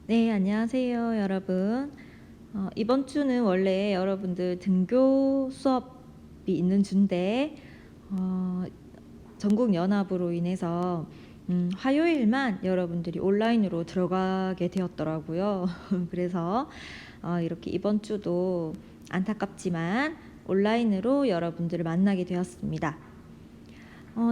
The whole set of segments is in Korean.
네, 안녕하세요, 여러분. 이번 주는 원래 여러분들 등교 수업이 있는 주인데, 전국 연합으로 인해서 화요일만 여러분들이 온라인으로 들어가게 되었더라고요. 그래서 이렇게 이번 주도 안타깝지만 온라인으로 여러분들을 만나게 되었습니다.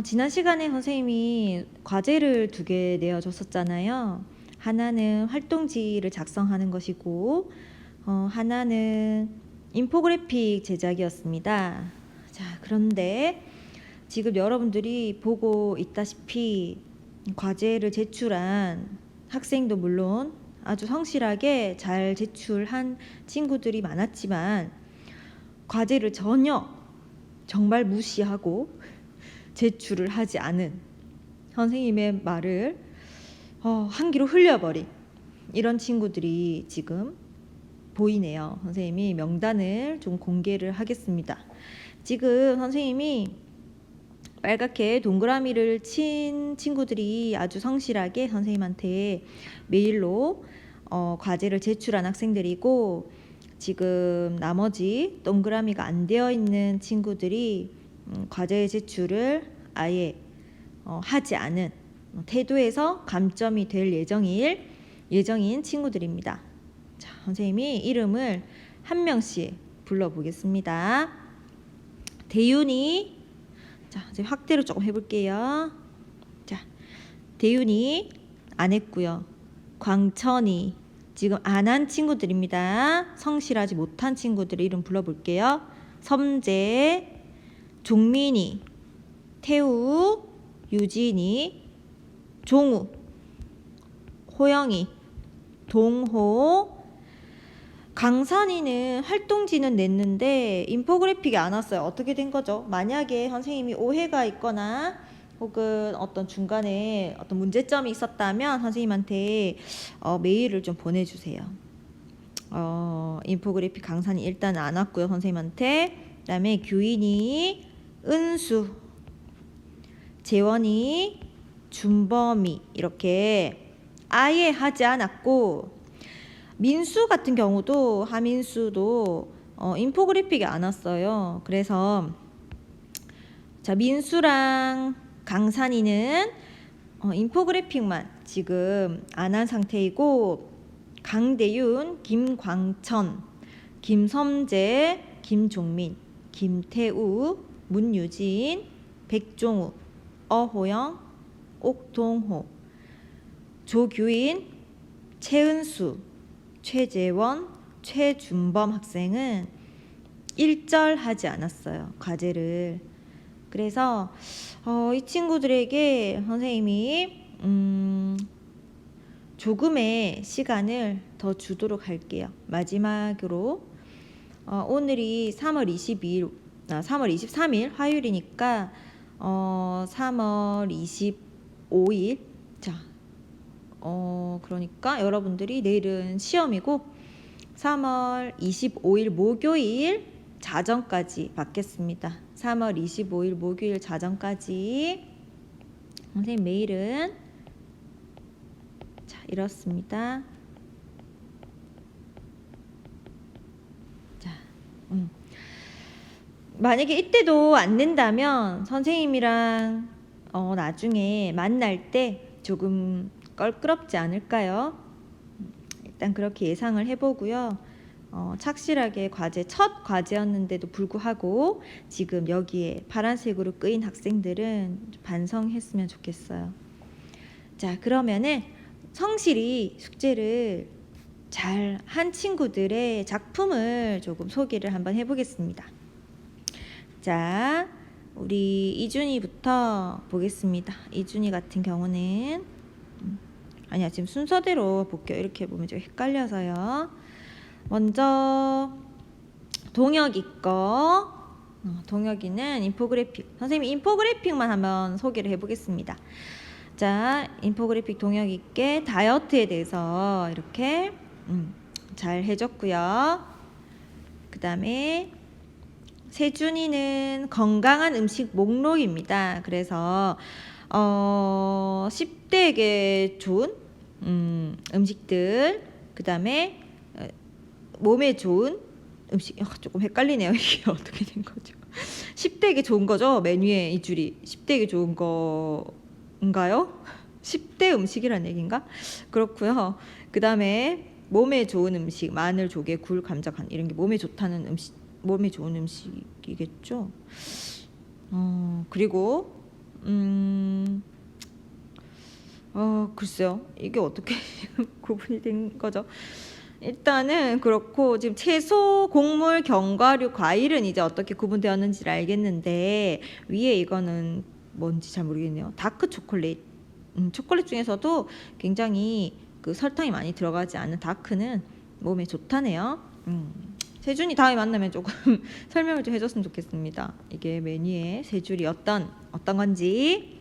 지난 시간에 선생님이 과제를 2개 내어줬었잖아요. 하나는 활동지를 작성하는 것이고, 하나는 인포그래픽 제작이었습니다. 자, 그런데 지금 여러분들이 보고 있다시피 과제를 제출한 학생도 물론 아주 성실하게 잘 제출한 친구들이 많았지만, 과제를 전혀 정말 무시하고 제출을 하지 않은 선생님의 말을 한 귀로 흘려버린 이런 친구들이 지금 보이네요. 선생님이 명단을 좀 공개를 하겠습니다. 지금 선생님이 빨갛게 동그라미를 친 친구들이 아주 성실하게 선생님한테 메일로 과제를 제출한 학생들이고, 지금 나머지 동그라미가 안 되어 있는 친구들이 과제 제출을 아예 하지 않은 태도에서 감점이 될 예정인 친구들입니다. 자, 선생님이 이름을 한 명씩 불러보겠습니다. 대윤이, 자, 이제 확대로 조금 해볼게요. 자, 대윤이 안 했고요. 광천이, 지금 안 한 친구들입니다. 성실하지 못한 친구들 이름 불러볼게요. 섬재, 종민이, 태우, 유진이, 종우, 호영이, 동호, 강산이는 활동지는 냈는데 인포그래픽이 안 왔어요. 어떻게 된 거죠? 만약에 선생님이 오해가 있거나 혹은 어떤 중간에 어떤 문제점이 있었다면 선생님한테 메일을 좀 보내주세요. 인포그래픽 강산이 일단 안 왔고요, 선생님한테. 그 다음에 규인이, 은수, 재원이, 준범이 이렇게 아예 하지 않았고, 민수 같은 경우도 하민수도 인포그래픽이 안 왔어요. 그래서 자, 민수랑 강산이는 인포그래픽만 지금 안 한 상태이고, 강대윤, 김광천, 김섬재, 김종민, 김태우, 문유진, 백종우, 어호영, 옥동호, 조규인, 최은수, 최재원, 최준범 학생은 1절 하지 않았어요, 과제를. 그래서 이 친구들에게 선생님이 조금의 시간을 더 주도록 할게요. 마지막으로 오늘이 3월 23일 화요일이니까 3월 25일, 자, 그러니까 여러분들이 내일은 시험이고 3월 25일 목요일 자정까지 받겠습니다. 3월 25일 목요일 자정까지. 선생님 메일은 자, 이렇습니다. 자, 만약에 이때도 안 낸다면 선생님이랑 나중에 만날 때 조금 껄끄럽지 않을까요? 일단 그렇게 예상을 해보고요. 착실하게 첫 과제였는데도 불구하고 지금 여기에 파란색으로 끄인 학생들은 반성했으면 좋겠어요. 자, 그러면은 성실히 숙제를 잘 한 친구들의 작품을 조금 소개를 한번 해보겠습니다. 자, 우리 이준이부터 보겠습니다. 이준이 같은 경우는 아니야, 지금 순서대로 볼게요. 이렇게 보면 좀 헷갈려서요. 먼저 동혁이 거, 동혁이는 인포그래픽, 선생님이 인포그래픽만 한번 소개를 해보겠습니다. 자, 인포그래픽 동혁이께 다이어트에 대해서 이렇게 잘 해줬고요. 그 다음에 세준이는 건강한 음식 목록입니다. 그래서 10대에게 좋은 음식들, 그 다음에 몸에 좋은 음식. 조금 헷갈리네요. 이게 어떻게 된 거죠? 10대에게 좋은 거죠? 메뉴에 이 줄이 10대에게 좋은 거인가요? 10대 음식이란 얘기인가? 그렇고요. 그 다음에 몸에 좋은 음식, 마늘, 조개, 굴, 감자, 간 이런 게 몸에 좋다는 음식, 몸에 좋은 음식이겠죠. 그리고 글쎄요. 이게 어떻게 구분이 된 거죠? 일단은 그렇고 지금 채소, 곡물, 견과류, 과일은 이제 어떻게 구분되었는지를 알겠는데 위에 이거는 뭔지 잘 모르겠네요. 다크 초콜릿. 초콜릿 중에서도 굉장히 그 설탕이 많이 들어가지 않은 다크는 몸에 좋다네요. 세준이 다음에 만나면 조금 설명을 좀 해줬으면 좋겠습니다. 이게 메뉴에 세 줄이 어떤 건지.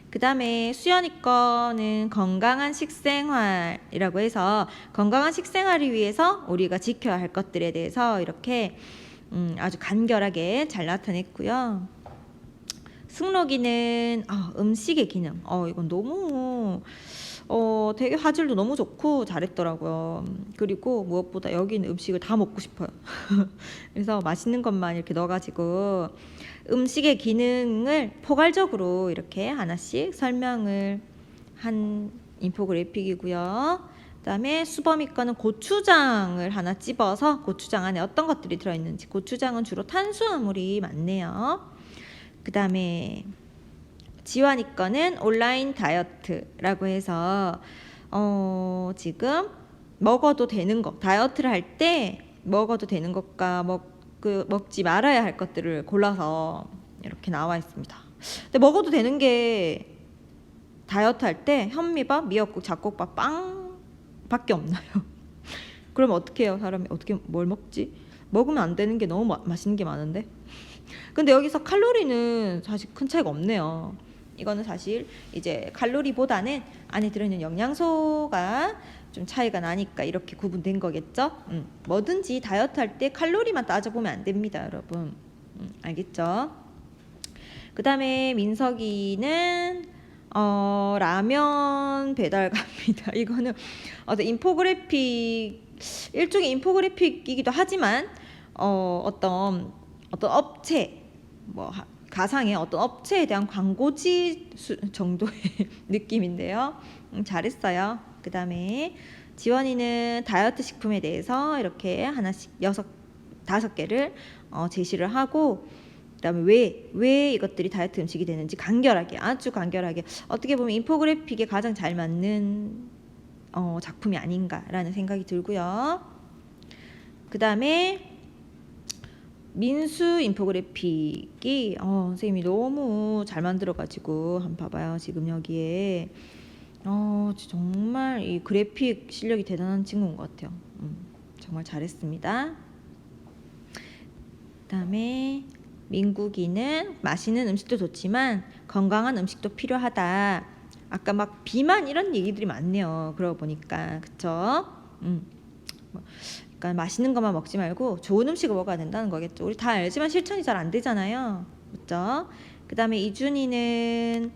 그 다음에 수연이 거는 건강한 식생활이라고 해서 건강한 식생활을 위해서 우리가 지켜야 할 것들에 대해서 이렇게 아주 간결하게 잘 나타냈고요. 승록이는 음식의 기능. 이건 너무 되게 화질도 너무 좋고 잘했더라고요. 그리고 무엇보다 여기는 음식을 다 먹고 싶어요. 그래서 맛있는 것만 이렇게 넣어가지고 음식의 기능을 포괄적으로 이렇게 하나씩 설명을 한 인포그래픽이고요. 그다음에 수범이 거는 고추장을 하나 찝어서 고추장 안에 어떤 것들이 들어있는지. 고추장은 주로 탄수화물이 많네요. 그 다음에 지환이 거는 온라인 다이어트라고 해서 지금 먹어도 되는 거, 다이어트를 할 때 먹어도 되는 것과 먹지 말아야 할 것들을 골라서 이렇게 나와 있습니다. 근데 먹어도 되는 게 다이어트 할 때 현미밥, 미역국, 잡곡밥, 빵밖에 없나요? 그럼 어떻게 해요? 사람이 어떻게 뭘 먹지? 먹으면 안 되는 게 너무 맛있는 게 많은데. 근데 여기서 칼로리는 사실 큰 차이가 없네요. 이거는 사실 이제 칼로리보다는 안에 들어있는 영양소가 좀 차이가 나니까 이렇게 구분된 거겠죠. 뭐든지 다이어트 할 때 칼로리만 따져보면 안 됩니다, 여러분. 알겠죠? 그 다음에 민석이는 라면 배달 갑니다. 이거는 인포그래픽, 일종의 인포그래픽이기도 하지만 어떤 업체, 가상의 어떤 업체에 대한 광고지 정도의 느낌인데요. 잘했어요. 그 다음에 지원이는 다이어트 식품에 대해서 이렇게 하나씩 5개를 제시를 하고, 그 다음에 왜 이것들이 다이어트 음식이 되는지 간결하게, 아주 간결하게, 어떻게 보면 인포그래픽에 가장 잘 맞는 작품이 아닌가라는 생각이 들고요. 그 다음에 민수 인포그래픽이 선생님이 너무 잘 만들어가지고 한번 봐봐요. 지금 여기에 정말 이 그래픽 실력이 대단한 친구인 것 같아요. 정말 잘했습니다. 그 다음에 민국이는 맛있는 음식도 좋지만 건강한 음식도 필요하다. 아까 막 비만 이런 얘기들이 많네요. 그러고 보니까 그쵸? 그러니까 맛있는 것만 먹지 말고 좋은 음식을 먹어야 된다는 거겠죠. 우리 다 알지만 실천이 잘 안 되잖아요. 그렇죠? 그 다음에 이준이는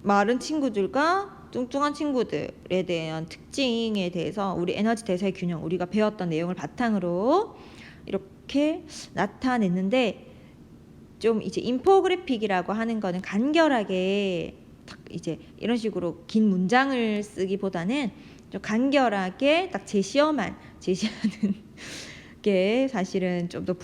마른 친구들과 뚱뚱한 친구들에 대한 특징에 대해서 우리 에너지 대사의 균형, 우리가 배웠던 내용을 바탕으로 이렇게 나타냈는데, 좀 이제 인포그래픽이라고 하는 거는 간결하게 이제 이런 식으로 긴 문장을 쓰기보다는 좀 간결하게 딱 제시하는 게 사실은 좀 더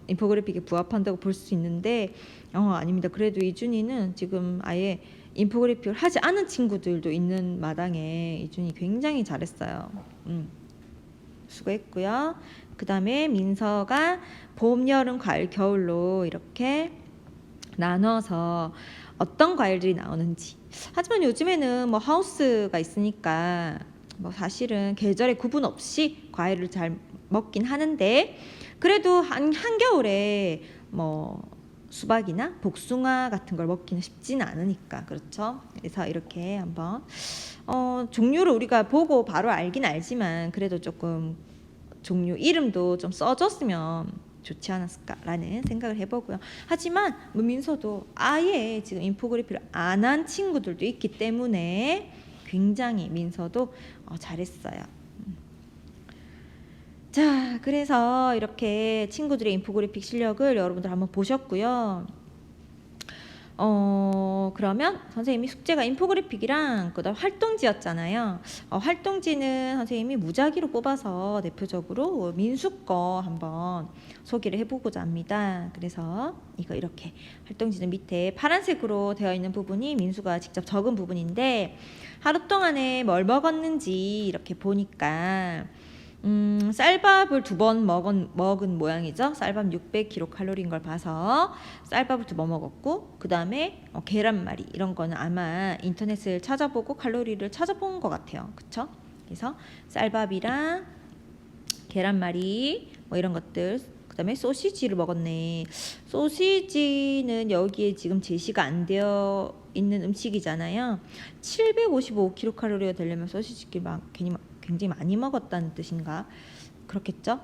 인포그래픽에 부합한다고 볼 수 있는데 아닙니다. 그래도 이준이는 지금 아예 인포그래픽을 하지 않은 친구들도 있는 마당에 이준이 굉장히 잘했어요. 수고했고요. 그 다음에 민서가 봄, 여름, 가을, 겨울로 이렇게 나눠서 어떤 과일들이 나오는지. 하지만 요즘에는 하우스가 있으니까 사실은 계절에 구분 없이 과일을 잘 먹긴 하는데, 그래도 한겨울에 수박이나 복숭아 같은 걸 먹기는 쉽지는 않으니까, 그렇죠? 그래서 이렇게 한번 종류를 우리가 보고 바로 알긴 알지만 그래도 조금 종류 이름도 좀 써줬으면 좋지 않았을까라는 생각을 해보고요. 하지만 뭐 민서도 아예 지금 인포그래피를 안 한 친구들도 있기 때문에 굉장히 민서도 잘했어요. 자, 그래서 이렇게 친구들의 인포그래픽 실력을 여러분들 한번 보셨고요. 그러면 선생님이 숙제가 인포그래픽이랑 그다음 활동지였잖아요. 활동지는 선생님이 무작위로 뽑아서 대표적으로 민수 거 한번 소개를 해보고자 합니다. 그래서 이거 이렇게 활동지는 밑에 파란색으로 되어 있는 부분이 민수가 직접 적은 부분인데 하루 동안에 뭘 먹었는지 이렇게 보니까 쌀밥을 2번 먹은 모양이죠. 쌀밥 600kcal인 걸 봐서 쌀밥을 2번 먹었고 그 다음에 계란말이 이런 거는 아마 인터넷을 찾아보고 칼로리를 찾아본 것 같아요. 그쵸? 그래서 쌀밥이랑 계란말이 뭐 이런 것들, 그 다음에 소시지를 먹었네. 소시지는 여기에 지금 제시가 안 되어 있는 음식이잖아요. 755kcal가 되려면 소시지를 굉장히 많이 먹었다는 뜻인가? 그렇겠죠?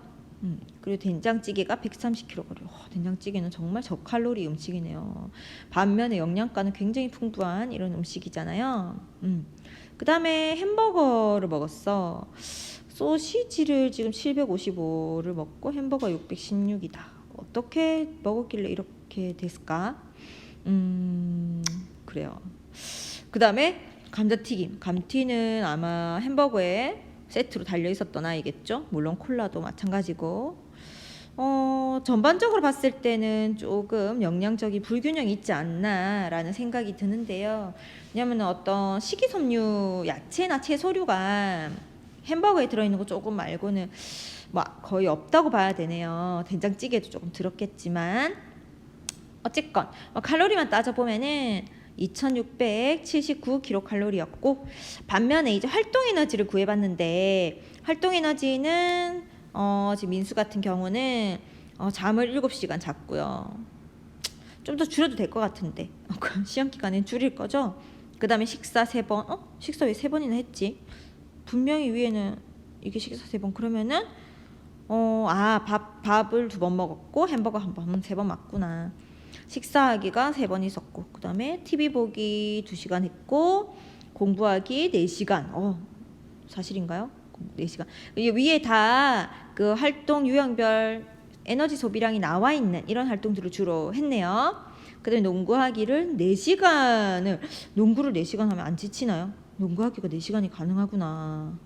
그리고 된장찌개가 130kcal. 된장찌개는 정말 저칼로리 음식이네요. 반면에 영양가는 굉장히 풍부한 이런 음식이잖아요. 그 다음에 햄버거를 먹었어. 소시지를 지금 755를 먹고 햄버거 616이다. 어떻게 먹었길래 이렇게 됐을까? 그래요. 그 다음에 감자튀김. 감튀는 아마 햄버거에 세트로 달려 있었던 아이겠죠. 물론 콜라도 마찬가지고. 전반적으로 봤을 때는 조금 영양적인 불균형이 있지 않나라는 생각이 드는데요. 왜냐하면 어떤 식이섬유, 야채나 채소류가 햄버거에 들어있는 거 조금 말고는 뭐 거의 없다고 봐야 되네요. 된장찌개도 조금 들었겠지만 어쨌건 칼로리만 따져보면은 2679kcal였고 반면에 이제 활동 에너지를 구해봤는데 활동 에너지는 지금 민수 같은 경우는 잠을 7시간 잤고요. 좀 더 줄여도 될 것 같은데 시험 기간엔 줄일 거죠. 그 다음에 식사 3번. 식사 왜 3번이나 했지? 분명히 위에는 이게 식사 3번. 그러면은 밥을 2번 먹었고 햄버거 1번, 3번 맞구나. 식사하기가 3번 있었고 그 다음에 TV 보기 2시간 했고 공부하기 4시간. 사실인가요? 4시간. 위에 다 그 활동 유형별 에너지 소비량이 나와 있는 이런 활동들을 주로 했네요. 그 다음에 농구하기를 4시간을 농구를 4시간 하면 안 지치나요? 농구하기가 4시간이 가능하구나.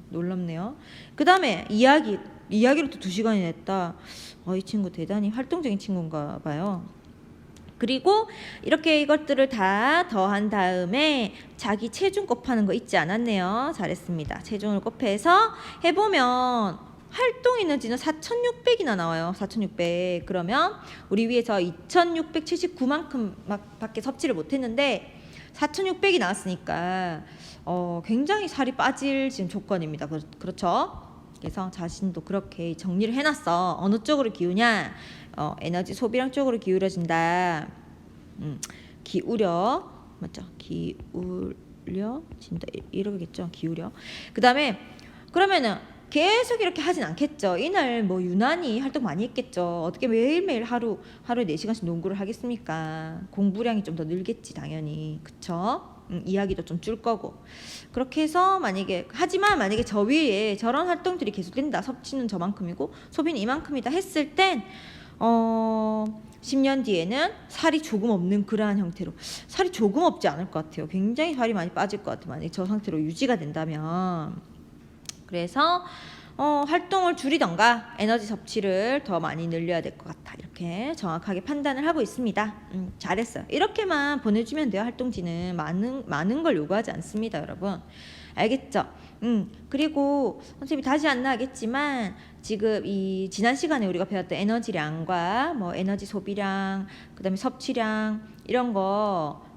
놀랍네요. 그 다음에 이야기를 또 2시간이나 했다. 이 친구 대단히 활동적인 친구인가 봐요. 그리고 이렇게 이것들을 다 더한 다음에 자기 체중 곱하는 거 잊지 않았네요. 잘했습니다. 체중을 곱해서 해보면 활동 에너지는 4,600이나 나와요. 4,600. 그러면 우리 위에서 2,679만큼 밖에 섭취를 못했는데 4,600이 나왔으니까 굉장히 살이 빠질 지금 조건입니다. 그렇죠? 그래서 자신도 그렇게 정리를 해놨어. 어느 쪽으로 기우냐? 에너지 소비량 쪽으로 기울어진다. 기울여. 맞죠? 기울여 진다. 이러겠죠? 기울여. 그 다음에 그러면은 계속 이렇게 하진 않겠죠. 이날 뭐 유난히 활동 많이 했겠죠. 어떻게 매일매일 하루에 4시간씩 농구를 하겠습니까? 공부량이 좀 더 늘겠지 당연히. 그쵸? 이야기도 좀 줄 거고. 그렇게 해서 하지만 만약에 저 위에 저런 활동들이 계속된다. 섭취는 저만큼이고 소비는 이만큼이다 했을 땐 10년 뒤에는 살이 조금 없는 그러한 형태로. 살이 조금 없지 않을 것 같아요. 굉장히 살이 많이 빠질 것 같아요. 만약에 저 상태로 유지가 된다면. 그래서 활동을 줄이던가 에너지 섭취를 더 많이 늘려야 될 것 같아. 이렇게 정확하게 판단을 하고 있습니다. 잘했어요. 이렇게만 보내주면 돼요. 활동지는 많은 걸 요구하지 않습니다, 여러분. 알겠죠? 그리고 선생님이 다시 안 나가겠지만 지금 이 지난 시간에 우리가 배웠던 에너지량과 뭐 에너지 소비량, 그다음에 섭취량 이런 거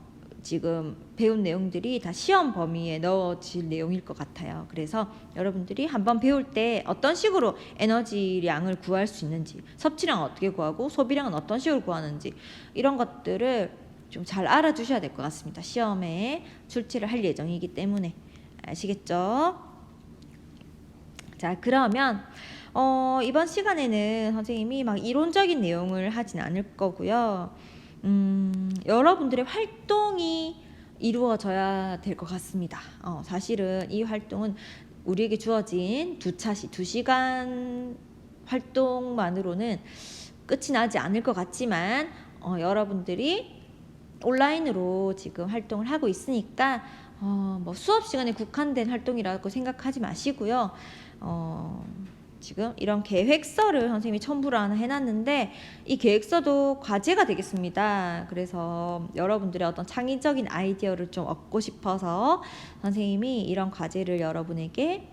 지금 배운 내용들이 다 시험 범위에 넣어질 내용일 것 같아요. 그래서 여러분들이 한번 배울 때 어떤 식으로 에너지량을 구할 수 있는지, 섭취량은 어떻게 구하고 소비량은 어떤 식으로 구하는지 이런 것들을 좀 잘 알아두셔야 될 것 같습니다. 시험에 출제를 할 예정이기 때문에. 아시겠죠? 자, 그러면 이번 시간에는 선생님이 막 이론적인 내용을 하진 않을 거고요. 여러분들의 활동이 이루어져야 될 것 같습니다. 사실은 이 활동은 우리에게 주어진 2시간 활동만으로는 끝이 나지 않을 것 같지만 여러분들이 온라인으로 지금 활동을 하고 있으니까 뭐 수업 시간에 국한된 활동이라고 생각하지 마시고요. 지금 이런 계획서를 선생님이 첨부를 하나 해놨는데 이 계획서도 과제가 되겠습니다. 그래서 여러분들의 어떤 창의적인 아이디어를 좀 얻고 싶어서 선생님이 이런 과제를 여러분에게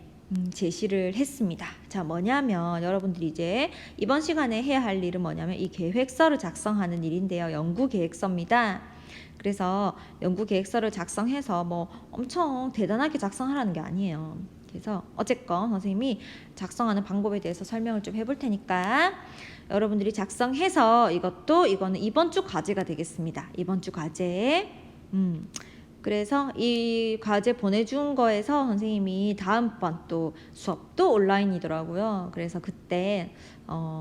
제시를 했습니다. 자, 뭐냐면 여러분들이 이제 이번 시간에 해야 할 일은 뭐냐면 이 계획서를 작성하는 일인데요. 연구 계획서입니다. 그래서 연구 계획서를 작성해서 뭐 엄청 대단하게 작성하라는 게 아니에요. 그래서 어쨌건 선생님이 작성하는 방법에 대해서 설명을 좀 해볼 테니까 여러분들이 작성해서 이거는 이번 주 과제가 되겠습니다. 이번 주 과제. 그래서 이 과제 보내준 거에서 선생님이 다음번 또 수업도 온라인이더라고요. 그래서 그때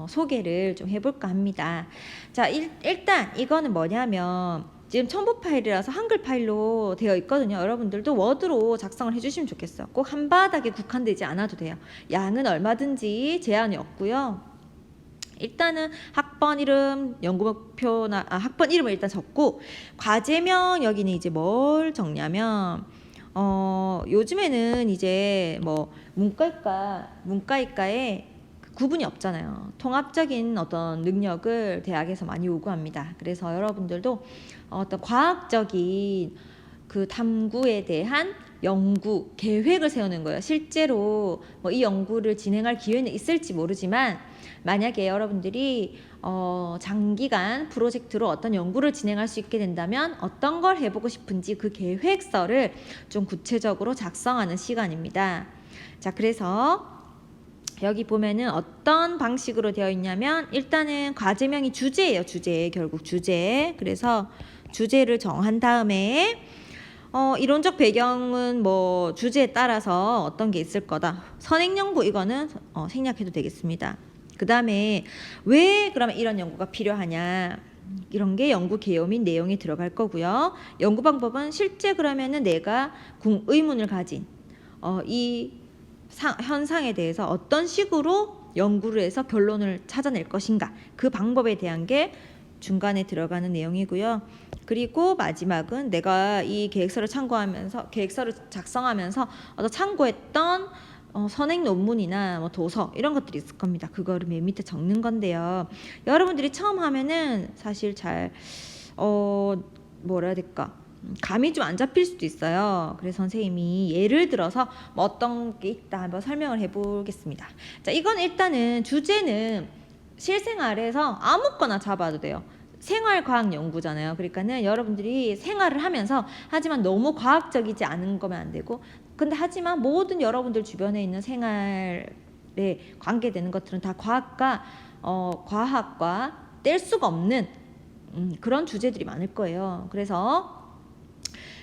소개를 좀 해볼까 합니다. 자, 일단 이거는 뭐냐면 지금 첨부 파일이라서 한글 파일로 되어 있거든요. 여러분들도 워드로 작성을 해주시면 좋겠어요. 꼭 한 바닥에 국한되지 않아도 돼요. 양은 얼마든지 제한이 없고요. 일단은 학번 이름, 연구목표나 학번 이름을 일단 적고 과제명 여기는 이제 뭘 적냐면 요즘에는 이제 뭐 문과이과에 구분이 없잖아요. 통합적인 어떤 능력을 대학에서 많이 요구합니다. 그래서 여러분들도 어떤 과학적인 그 탐구에 대한 연구 계획을 세우는 거예요. 실제로 뭐 이 연구를 진행할 기회는 있을지 모르지만 만약에 여러분들이 장기간 프로젝트로 어떤 연구를 진행할 수 있게 된다면 어떤 걸 해보고 싶은지 그 계획서를 좀 구체적으로 작성하는 시간입니다. 자, 그래서 여기 보면은 어떤 방식으로 되어 있냐면 일단은 과제명이 주제예요. 결국 주제. 그래서 주제를 정한 다음에 이론적 배경은 뭐 주제에 따라서 어떤 게 있을 거다. 선행연구 이거는 생략해도 되겠습니다. 그 다음에 왜 그러면 이런 연구가 필요하냐. 이런 게 연구 개요 및 내용이 들어갈 거고요. 연구 방법은 실제 그러면은 내가 의문을 가진 이 현상에 대해서 어떤 식으로 연구를 해서 결론을 찾아낼 것인가. 그 방법에 대한 게 중간에 들어가는 내용이고요. 그리고 마지막은 내가 이 계획서를 작성하면서 참고했던 선행 논문이나 뭐 도서 이런 것들이 있을 겁니다. 그거를 맨 밑에 적는 건데요. 여러분들이 처음 하면은 사실 잘 뭐라 해야 될까? 감이 좀 안 잡힐 수도 있어요. 그래서 선생님이 예를 들어서 뭐 어떤 게 있다 한번 설명을 해보겠습니다. 자, 이건 일단은 주제는 실생활에서 아무거나 잡아도 돼요. 생활과학 연구잖아요. 그러니까는 여러분들이 생활을 하면서 하지만 너무 과학적이지 않은 거면 안 되고 근데 하지만 모든 여러분들 주변에 있는 생활에 관계되는 것들은 다 과학과 뗄 수가 없는 그런 주제들이 많을 거예요. 그래서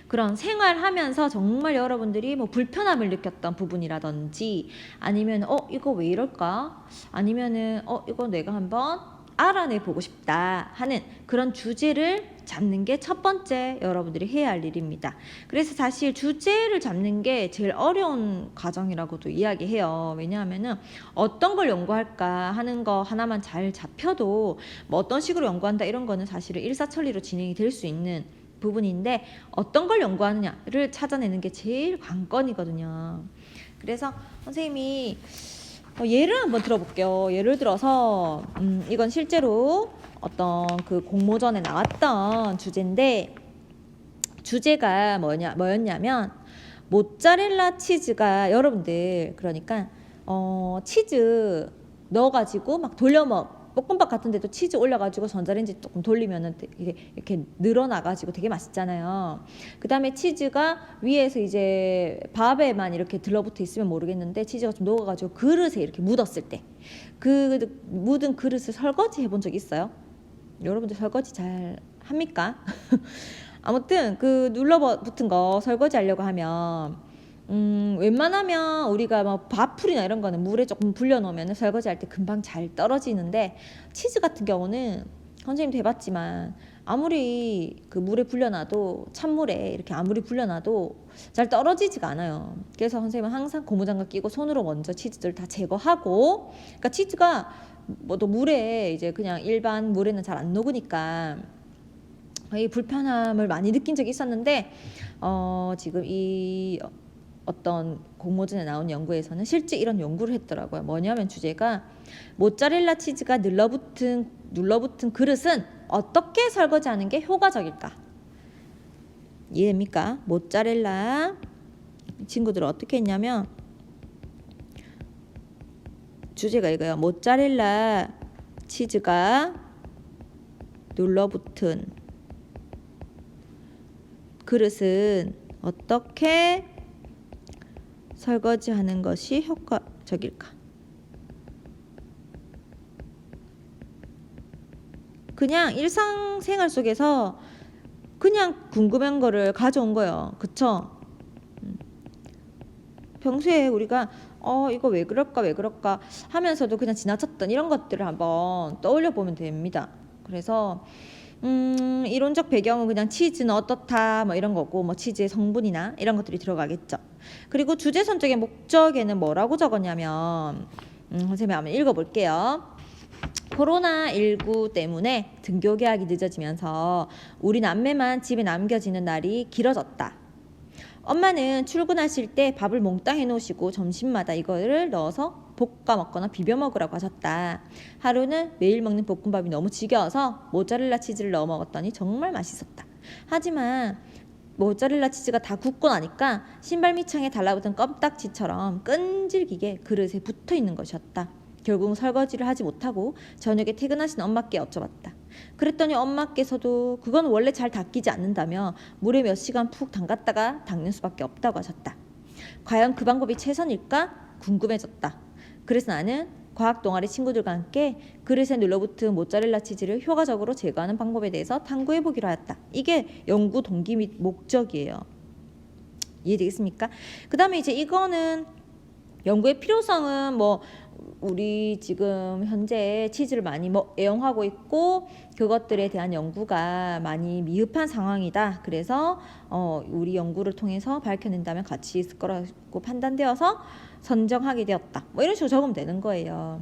그런 생활하면서 정말 여러분들이 뭐 불편함을 느꼈던 부분이라든지 아니면 이거 왜 이럴까? 아니면은 이거 내가 한번 알아내 보고 싶다 하는 그런 주제를 잡는 게 첫 번째 여러분들이 해야 할 일입니다. 그래서 사실 주제를 잡는 게 제일 어려운 과정이라고도 이야기해요. 왜냐하면은 어떤 걸 연구할까 하는 거 하나만 잘 잡혀도 뭐 어떤 식으로 연구한다 이런 거는 사실은 일사천리로 진행이 될 수 있는 부분인데 어떤 걸 연구하느냐를 찾아내는 게 제일 관건이거든요. 그래서 선생님이 예를 한번 들어볼게요. 예를 들어서 이건 실제로 어떤 그 공모전에 나왔던 주제인데 주제가 뭐였냐면 모짜렐라 치즈가 여러분들 그러니까 치즈 넣어가지고 막 볶음밥 같은 데도 치즈 올려가지고 전자레인지 조금 돌리면은 이렇게 늘어나가지고 되게 맛있잖아요. 그 다음에 치즈가 위에서 이제 밥에만 이렇게 들러붙어 있으면 모르겠는데 치즈가 좀 녹아가지고 그릇에 이렇게 묻었을 때 그 묻은 그릇을 설거지 해본 적 있어요? 여러분들 설거지 잘 합니까? 아무튼 그 눌러붙은 거 설거지 하려고 하면 웬만하면 우리가 뭐 밥풀이나 이런 거는 물에 조금 불려 놓으면 설거지할 때 금방 잘 떨어지는데 치즈 같은 경우는 선생님도 해봤지만 아무리 그 물에 불려놔도 찬물에 이렇게 아무리 불려놔도 잘 떨어지지가 않아요. 그래서 선생님은 항상 고무장갑 끼고 손으로 먼저 치즈들 다 제거하고, 그러니까 치즈가 뭐 또 물에 이제 그냥 일반 물에는 잘 안 녹으니까 이 불편함을 많이 느낀 적이 있었는데 지금 이 어떤 공모전에 나온 연구에서는 실제 이런 연구를 했더라고요. 뭐냐면 주제가 모짜렐라 치즈가 눌러붙은 그릇은 어떻게 설거지하는 게 효과적일까? 이해됩니까? 모짜렐라 친구들은 어떻게 했냐면 주제가 이거예요. 모짜렐라 치즈가 눌러붙은 그릇은 어떻게 설거지하는 것이 효과적일까? 그냥 일상생활 속에서 그냥 궁금한 거를 가져온 거예요. 그쵸? 평소에 우리가 이거 왜 그럴까 하면서도 그냥 지나쳤던 이런 것들을 한번 떠올려 보면 됩니다. 그래서 이론적 배경은 그냥 치즈는 어떻다 뭐 이런 거고, 뭐 치즈의 성분이나 이런 것들이 들어가겠죠. 그리고 주제 선정의 목적에는 뭐라고 적었냐면 선생님이 한번 읽어볼게요. 코로나19 때문에 등교 개학이 늦어지면서 우리 남매만 집에 남겨지는 날이 길어졌다. 엄마는 출근하실 때 밥을 몽땅 해놓으시고 점심마다 이거를 넣어서 볶아 먹거나 비벼 먹으라고 하셨다. 하루는 매일 먹는 볶음밥이 너무 지겨워서 모짜렐라 치즈를 넣어 먹었더니 정말 맛있었다. 하지만 모짜렐라 치즈가 다 굳고 나니까 신발 밑창에 달라붙은 껌딱지처럼 끈질기게 그릇에 붙어 있는 것이었다. 결국 설거지를 하지 못하고 저녁에 퇴근하신 엄마께 여쭤봤다. 그랬더니 엄마께서도 그건 원래 잘 닦이지 않는다며 물에 몇 시간 푹 담갔다가 닦는 수밖에 없다고 하셨다. 과연 그 방법이 최선일까? 궁금해졌다. 그래서 나는 과학 동아리 친구들과 함께 그릇에 눌러붙은 모짜렐라 치즈를 효과적으로 제거하는 방법에 대해서 탐구해보기로 하였다. 이게 연구 동기 및 목적이에요. 이해되겠습니까? 그 다음에 이제 이거는 연구의 필요성은 뭐 우리 지금 현재 치즈를 많이 애용하고 있고 그것들에 대한 연구가 많이 미흡한 상황이다. 그래서 우리 연구를 통해서 밝혀낸다면 가치 있을 거라고 판단되어서 선정하게 되었다. 뭐 이런 식으로 적으면 되는 거예요.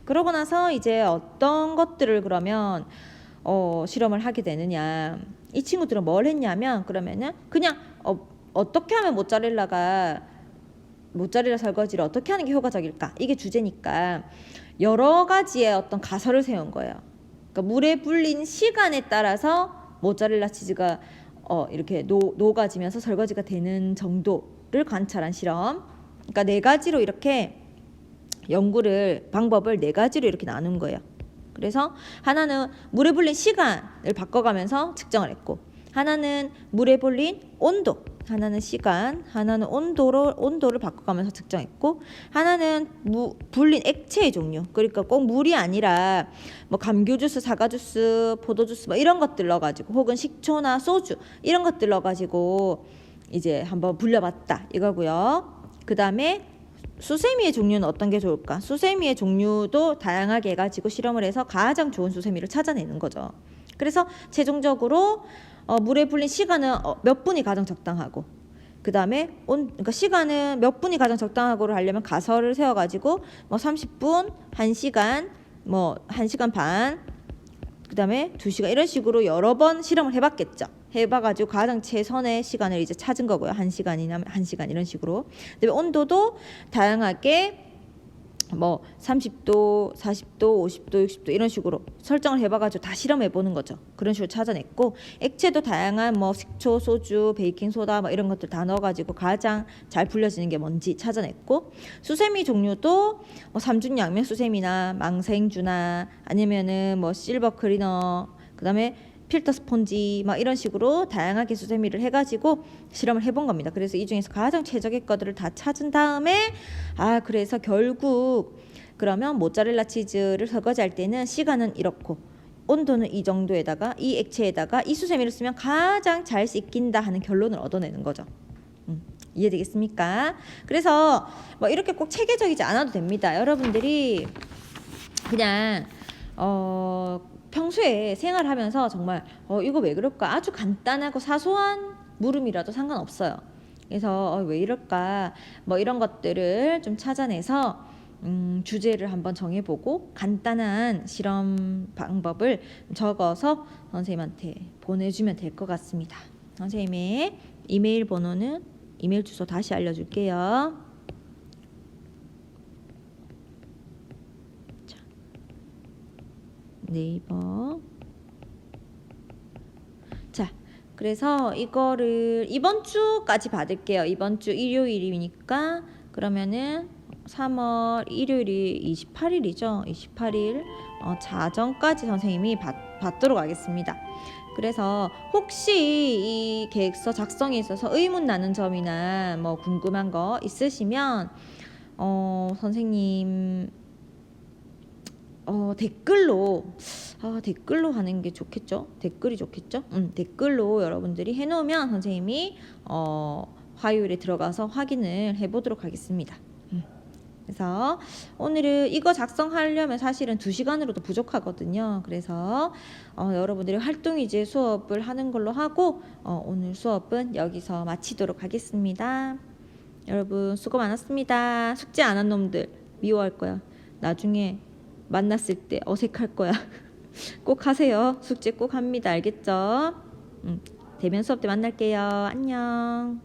그러고 나서 이제 어떤 것들을 그러면 실험을 하게 되느냐. 이 친구들은 뭘 했냐면 그러면은 그냥 어떻게 하면 모짜렐라 설거지를 어떻게 하는 게 효과적일까? 이게 주제니까 여러 가지의 어떤 가설을 세운 거예요. 그러니까 물에 불린 시간에 따라서 모짜렐라 치즈가 이렇게 녹아지면서 설거지가 되는 정도를 관찰한 실험. 그러니까 4가지로 이렇게 방법을 4가지로 이렇게 나눈 거예요. 그래서 하나는 물에 불린 시간을 바꿔가면서 측정을 했고, 하나는 물에 불린 온도, 하나는 시간, 하나는 온도를 바꿔가면서 측정했고, 하나는 불린 액체의 종류, 그러니까 꼭 물이 아니라 뭐 감귤 주스, 사과 주스, 포도 주스 뭐 이런 것들 넣어가지고, 혹은 식초나 소주 이런 것들 넣어가지고 이제 한번 불려봤다 이거고요. 그 다음에 수세미의 종류는 어떤 게 좋을까? 수세미의 종류도 다양하게 해가지고 실험을 해서 가장 좋은 수세미를 찾아내는 거죠. 그래서 최종적으로 물에 불린 시간은 몇 분이 가장 적당하고, 그 다음에 그러니까 시간은 몇 분이 가장 적당하고를 하려면 가설을 세워가지고 뭐 30분, 1시간, 뭐 1시간 반, 그 다음에 2시간 이런 식으로 여러 번 실험을 해봤겠죠. 해봐가지고 가장 최선의 시간을 이제 찾은 거고요. 1시간이나 1시간 이런 식으로. 그다음에 온도도 다양하게 뭐 30도, 40도, 50도, 60도 이런 식으로 설정을 해봐가지고 다 실험해보는 거죠. 그런 식으로 찾아냈고, 액체도 다양한 뭐 식초, 소주, 베이킹 소다 뭐 이런 것들 다 넣어가지고 가장 잘 불려지는 게 뭔지 찾아냈고, 수세미 종류도 뭐 삼중양면 수세미나 망생주나 아니면은 뭐 실버 클리너, 그 다음에 필터 스폰지 막 이런 식으로 다양하게 수세미를 해가지고 실험을 해본 겁니다. 그래서 이 중에서 가장 최적의 것들을 다 찾은 다음에 그래서 결국 그러면 모짜렐라 치즈를 설거지할 때는 시간은 이렇고 온도는 이 정도에다가 이 액체에다가 이 수세미를 쓰면 가장 잘 씻긴다 하는 결론을 얻어내는 거죠. 이해되겠습니까? 그래서 뭐 이렇게 꼭 체계적이지 않아도 됩니다. 여러분들이 그냥 평소에 생활하면서 정말 이거 왜 그럴까? 아주 간단하고 사소한 물음이라도 상관없어요. 그래서 왜 이럴까? 뭐 이런 것들을 좀 찾아내서 주제를 한번 정해보고 간단한 실험 방법을 적어서 선생님한테 보내주면 될 것 같습니다. 선생님의 이메일 번호는 이메일 주소 다시 알려줄게요. 자, 네이버. 자, 그래서 이거를 이번 주까지 받을게요. 이번 주 일요일이니까 그러면은 3월 일요일이 28일이죠. 28일 자정까지 선생님이 받도록 하겠습니다. 그래서 혹시 이 계획서 작성에 있어서 의문 나는 점이나 뭐 궁금한 거 있으시면 선생님 댓글로 하는 게 좋겠죠? 댓글이 좋겠죠? 댓글로 여러분들이 해놓으면 선생님이 화요일에 들어가서 확인을 해보도록 하겠습니다. 그래서 오늘은 이거 작성하려면 사실은 2시간으로도 부족하거든요. 그래서 여러분들이 활동위주의 수업을 하는 걸로 하고 오늘 수업은 여기서 마치도록 하겠습니다. 여러분 수고 많았습니다. 숙제 안 한 놈들 미워할 거야. 나중에 만났을 때 어색할 거야. 꼭 하세요. 숙제 꼭 합니다. 알겠죠? 대면 수업 때 만날게요. 안녕.